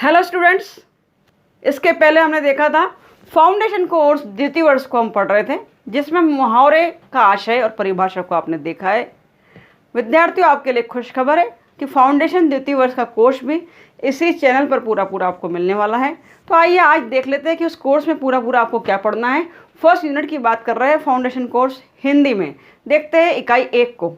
Hello students, इसके पहले हमने देखा था फाउंडेशन कोर्स द्वितीय वर्ष को हम पढ़ रहे थे, जिसमें मुहावरे का आशय और परिभाषा को आपने देखा है। विद्यार्थियों, आपके लिए खुशखबर है कि फाउंडेशन द्वितीय वर्ष का कोर्स भी इसी चैनल पर पूरा आपको मिलने वाला है। तो आइए आज देख लेते हैं कि उस कोर्स में पूरा आपको क्या पढ़ना है। फर्स्ट यूनिट की बात कर रहे हैं, फाउंडेशन कोर्स हिंदी में। देखते हैं इकाई 1 को।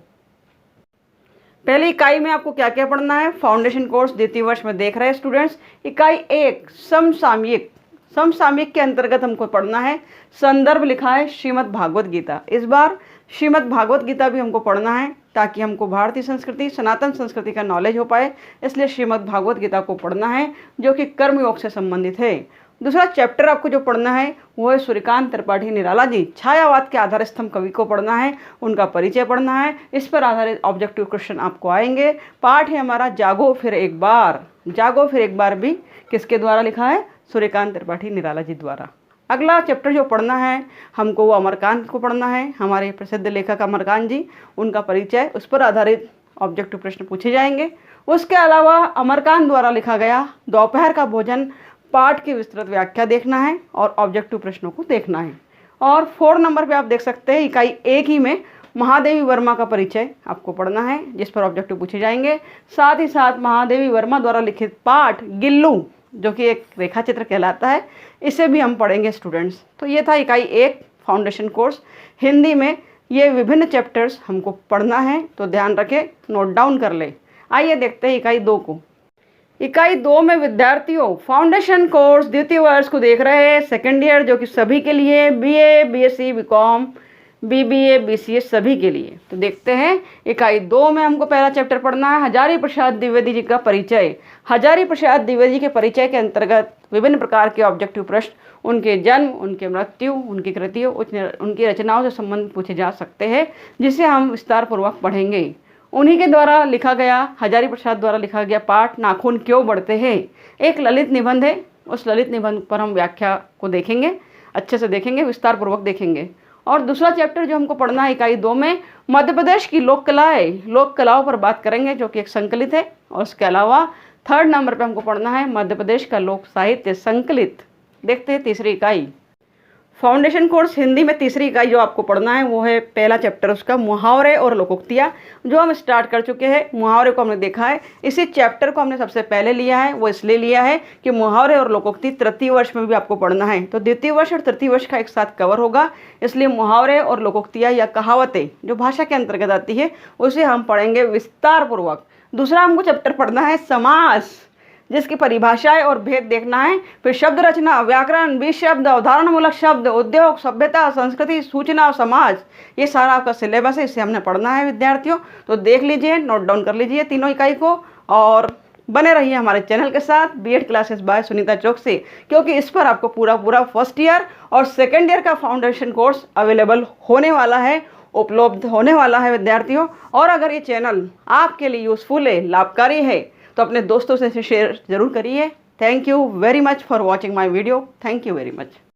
पहली इकाई में आपको क्या क्या पढ़ना है। फाउंडेशन कोर्स द्वितीय वर्ष में देख रहे हैं स्टूडेंट्स। इकाई 1 समसामयिक। समसामयिक के अंतर्गत हमको पढ़ना है, संदर्भ लिखा है श्रीमद् भागवत गीता। इस बार श्रीमद् भागवत गीता भी हमको पढ़ना है ताकि हमको भारतीय संस्कृति, सनातन संस्कृति का नॉलेज हो पाए। इसलिए श्रीमद् भागवत गीता को पढ़ना है, जो कि कर्मयोग से संबंधित है। दूसरा चैप्टर आपको जो पढ़ना है वो है सूर्यकांत त्रिपाठी निराला जी, छायावाद के आधार स्तंभ कवि को पढ़ना है, उनका परिचय पढ़ना है। इस पर आधारित ऑब्जेक्टिव क्वेश्चन आपको आएंगे। पाठ है हमारा जागो फिर एक बार। जागो फिर एक बार भी किसके द्वारा लिखा है? सूर्यकांत त्रिपाठी निराला जी द्वारा। अगला चैप्टर जो पढ़ना है हमको वो अमरकांत को पढ़ना है, हमारे प्रसिद्ध लेखक अमरकांत जी, उनका परिचय, उस पर आधारित ऑब्जेक्टिव प्रश्न पूछे जाएंगे। उसके अलावा अमरकांत द्वारा लिखा गया दोपहर का भोजन पाठ की विस्तृत व्याख्या देखना है और ऑब्जेक्टिव प्रश्नों को देखना है। और 4 नंबर पे आप देख सकते हैं इकाई 1 ही में महादेवी वर्मा का परिचय आपको पढ़ना है, जिस पर ऑब्जेक्टिव पूछे जाएंगे। साथ ही साथ महादेवी वर्मा द्वारा लिखित पाठ गिल्लू, जो कि एक रेखा चित्र कहलाता है, इसे भी हम पढ़ेंगे स्टूडेंट्स। तो ये था इकाई 1 फाउंडेशन कोर्स हिंदी में। ये विभिन्न चैप्टर्स हमको पढ़ना है, तो ध्यान रखें, नोट डाउन कर ले। आइए देखते हैं इकाई 2 को। इकाई 2 में विद्यार्थियों फाउंडेशन कोर्स द्वितीय वर्ष को देख रहे हैं, सेकेंड ईयर, जो कि सभी के लिए, BA, BSc, BCom, BBA, BCA सभी के लिए। तो देखते हैं इकाई 2 में हमको पहला चैप्टर पढ़ना है हजारी प्रसाद द्विवेदी जी का परिचय। हजारी प्रसाद द्विवेदी के परिचय के अंतर्गत विभिन्न प्रकार के ऑब्जेक्टिव प्रश्न, उनके जन्म, उनके मृत्यु, उनकी कृतियों, उनकी रचनाओं से संबंधित पूछे जा सकते हैं, जिसे हम विस्तार पूर्वक पढ़ेंगे। उन्हीं के द्वारा लिखा गया, हजारी प्रसाद द्वारा लिखा गया पाठ नाखून क्यों बढ़ते हैं, एक ललित निबंध है। उस ललित निबंध पर हम व्याख्या को देखेंगे, अच्छे से देखेंगे, विस्तार पूर्वक देखेंगे। और दूसरा चैप्टर जो हमको पढ़ना है इकाई 2 में, मध्य प्रदेश की लोक कलाओं पर बात करेंगे, जो कि एक संकलित है। और उसके अलावा 3rd नंबर पर हमको पढ़ना है मध्य प्रदेश का लोक साहित्य संकलित। देखते हैं तीसरी इकाई फाउंडेशन कोर्स हिंदी में। तीसरी इकाई जो आपको पढ़ना है वो है पहला चैप्टर उसका, मुहावरे और लोकोक्तियाँ, जो हम स्टार्ट कर चुके हैं। मुहावरे को हमने देखा है, इसी चैप्टर को हमने सबसे पहले लिया है। वो इसलिए लिया है कि मुहावरे और लोकोक्ति तृतीय वर्ष में भी आपको पढ़ना है, तो द्वितीय वर्ष और तृतीय वर्ष का एक साथ कवर होगा। इसलिए मुहावरे और लोकोक्तियाँ या कहावतें जो भाषा के अंतर्गत आती है, उसे हम पढ़ेंगे विस्तार पूर्वक। दूसरा हमको चैप्टर पढ़ना है समास, जिसकी परिभाषाएं और भेद देखना है। फिर शब्द रचना, व्याकरण, बीज शब्द, अवधारणमूलक शब्द, उद्योग, सभ्यता, संस्कृति, सूचना और समाज, ये सारा आपका सिलेबस है, इसे हमने पढ़ना है विद्यार्थियों। तो देख लीजिए, नोट डाउन कर लीजिए तीनों इकाई को, और बने रहिए हमारे चैनल के साथ, बीएड क्लासेस बाय सुनीता चौक से, क्योंकि इस पर आपको पूरा फर्स्ट ईयर और सेकेंड ईयर का फाउंडेशन कोर्स अवेलेबल होने वाला है, उपलब्ध होने वाला है विद्यार्थियों। और अगर ये चैनल आपके लिए यूजफुल है, लाभकारी है, तो अपने दोस्तों से शेयर जरूर करिए। Thank you very much for watching my video. Thank you very much.